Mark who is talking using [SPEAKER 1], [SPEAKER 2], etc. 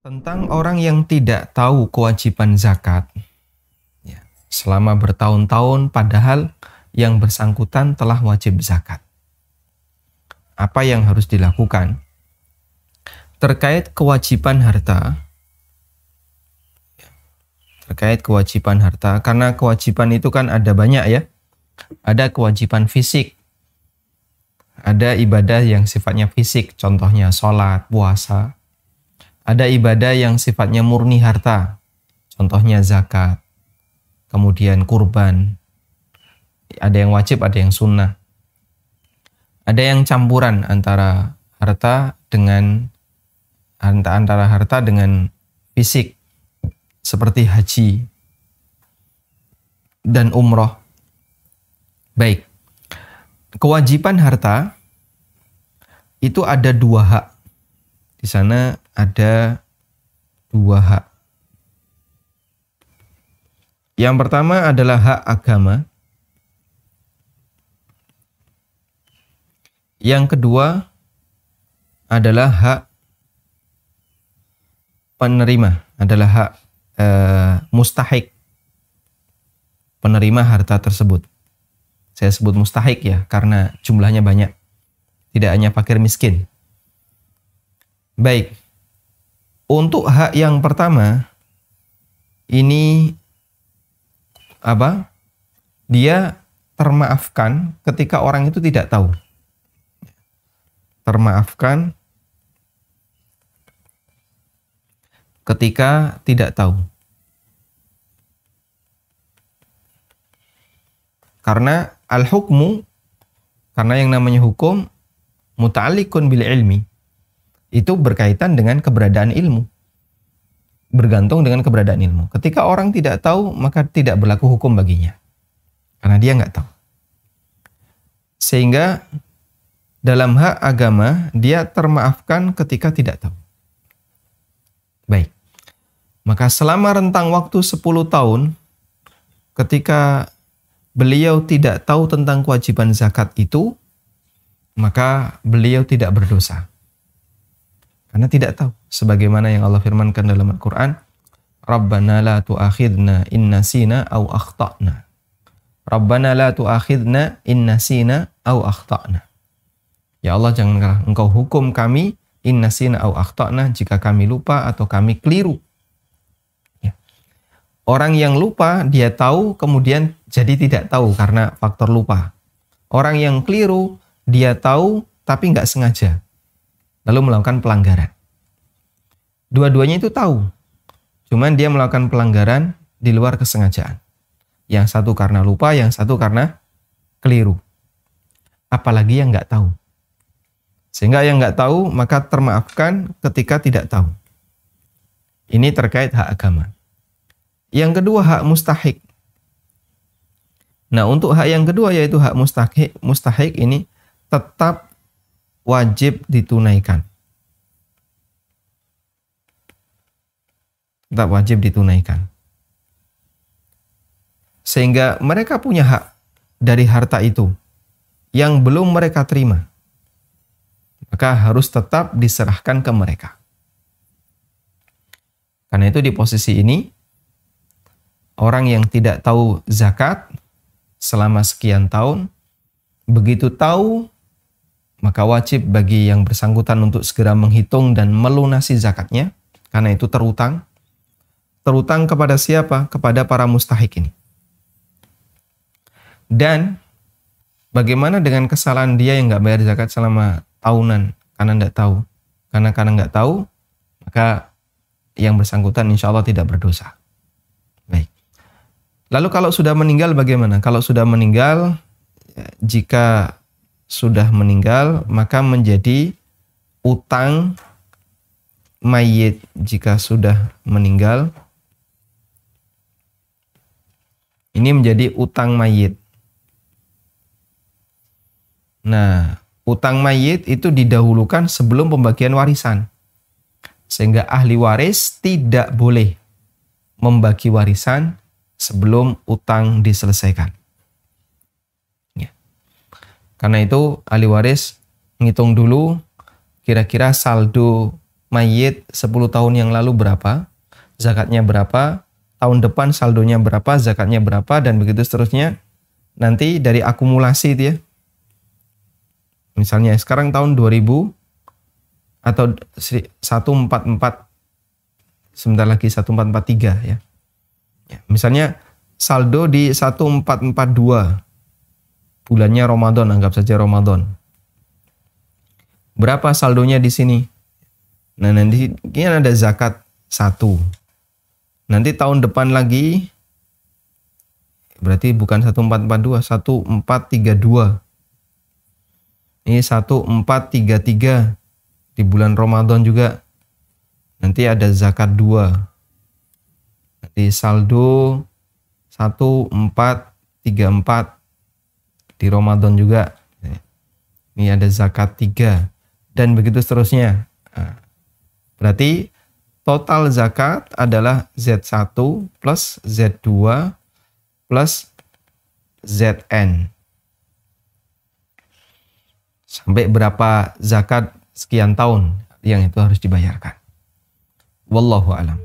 [SPEAKER 1] Tentang orang yang tidak tahu kewajiban zakat ya, selama bertahun-tahun padahal yang bersangkutan telah wajib zakat. Apa yang harus dilakukan? Terkait kewajiban harta, karena kewajiban itu kan ada banyak ya. Ada kewajiban fisik, ada ibadah yang sifatnya fisik, contohnya sholat, puasa. Ada ibadah yang sifatnya murni harta, contohnya zakat, kemudian kurban. Ada yang wajib, ada yang sunnah. Ada yang campuran antara harta dengan fisik, seperti haji dan umroh. Baik, kewajiban harta itu ada dua hak. Di sana ada dua hak. Yang pertama adalah hak agama. Yang kedua adalah hak penerima, adalah hak mustahik, penerima harta tersebut. Saya sebut mustahik ya, karena jumlahnya banyak. Tidak hanya fakir miskin. Baik, untuk hak yang pertama, ini apa? Dia termaafkan ketika orang itu tidak tahu. Termaafkan ketika tidak tahu. Karena al-hukmu, karena yang namanya hukum, muta'alliqun bil ilmi, itu berkaitan dengan keberadaan ilmu. Bergantung dengan keberadaan ilmu. Ketika orang tidak tahu, maka tidak berlaku hukum baginya. Karena dia nggak tahu. Sehingga dalam hak agama, dia termaafkan ketika tidak tahu. Baik. Maka selama rentang waktu 10 tahun, ketika beliau tidak tahu tentang kewajiban zakat itu, maka beliau tidak berdosa. Karena tidak tahu. Sebagaimana yang Allah firmankan dalam Al-Quran, Rabbana la tu'akhidna in nasina au akhta'na. Rabbana la tu'akhidna in nasina au akhta'na. Ya Allah, janganlah Engkau hukum kami in nasina au akhta'na, jika kami lupa atau kami keliru. Ya. Orang yang lupa, dia tahu, kemudian jadi tidak tahu karena faktor lupa. Orang yang keliru, dia tahu tapi nggak sengaja, lalu melakukan pelanggaran. Dua-duanya itu tahu, cuman dia melakukan pelanggaran di luar kesengajaan. Yang satu karena lupa, yang satu karena keliru. Apalagi yang nggak tahu. Sehingga yang nggak tahu maka termaafkan ketika tidak tahu. Ini terkait hak agama. Yang kedua, hak mustahik. Nah, untuk hak yang kedua yaitu hak mustahik ini tetap wajib ditunaikan. Tetap wajib ditunaikan. Sehingga mereka punya hak dari harta itu yang belum mereka terima. Maka harus tetap diserahkan ke mereka. Karena itu di posisi ini, orang yang tidak tahu zakat selama sekian tahun, begitu tahu, maka wajib bagi yang bersangkutan untuk segera menghitung dan melunasi zakatnya, karena itu terutang. Terutang kepada siapa? Kepada para mustahik ini. Dan bagaimana dengan kesalahan dia yang nggak bayar zakat selama tahunan karena nggak tahu? Karena nggak tahu, maka yang bersangkutan insya Allah tidak berdosa. Baik. Lalu kalau sudah meninggal bagaimana? Kalau sudah meninggal, jika sudah meninggal, maka menjadi utang mayit. Jika sudah meninggal, ini menjadi utang mayit. Nah, utang mayit itu didahulukan sebelum pembagian warisan. Sehingga ahli waris tidak boleh membagi warisan sebelum utang diselesaikan. Ya. Karena itu ahli waris ngitung dulu kira-kira saldo mayit 10 tahun yang lalu berapa, zakatnya berapa, tahun depan saldonya berapa, zakatnya berapa, dan begitu seterusnya. Nanti dari akumulasi itu ya. Misalnya sekarang tahun 2000 atau 144, sebentar lagi 1443 ya. Misalnya saldo di 1442, bulannya Ramadan, anggap saja Ramadan. Berapa saldonya di sini? Nah, nanti ini ada zakat 1. Nanti tahun depan lagi, berarti bukan 1442, 1432. Ini 1433 di bulan Ramadan juga. Nanti ada zakat 2. Nanti saldo 1434 di Ramadan juga. Ini ada zakat 3 dan begitu seterusnya. Berarti total zakat adalah Z1 plus Z2 plus ZN. Sampai berapa zakat sekian tahun yang itu harus dibayarkan. Wallahu a'lam.